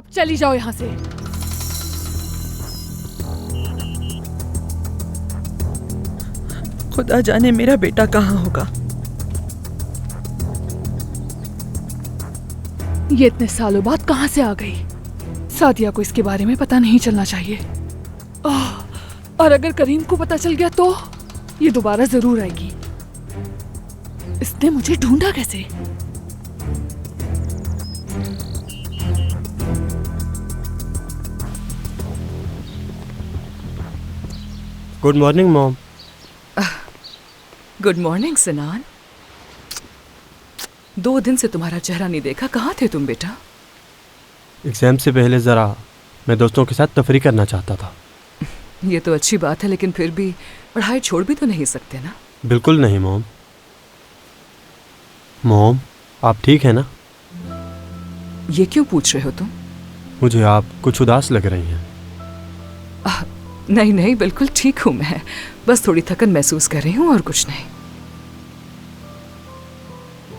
अब चली जाओ यहाँ से। खुदा जाने मेरा बेटा कहाँ होगा। ये इतने सालों बाद कहाँ से आ गई? सादिया को इसके बारे में पता नहीं चलना चाहिए। और अगर करीम को पता चल गया तो ये दोबारा जरूर आएगी। इसने मुझे ढूंढा कैसे? Good morning mom. Good morning Sinan. 2 दिन से तुम्हारा चेहरा नहीं देखा। कहाँ थे तुम बेटा? एग्ज़ाम से पहले ज़रा मैं दोस्तों के साथ तफरी करना चाहता था। ये तो अच्छी बात है, लेकिन फिर भी पढ़ाई छोड़ भी तो नहीं सकते ना। बिल्कुल नहीं मॉम। मॉम, आप ठीक है ना? ये क्यों पूछ रहे हो तुम? मुझे आप कुछ उदास लग रही हैं। नहीं नहीं, बिल्कुल ठीक हूँ मैं। बस थोड़ी थकन महसूस कर रही हूँ और कुछ नहीं।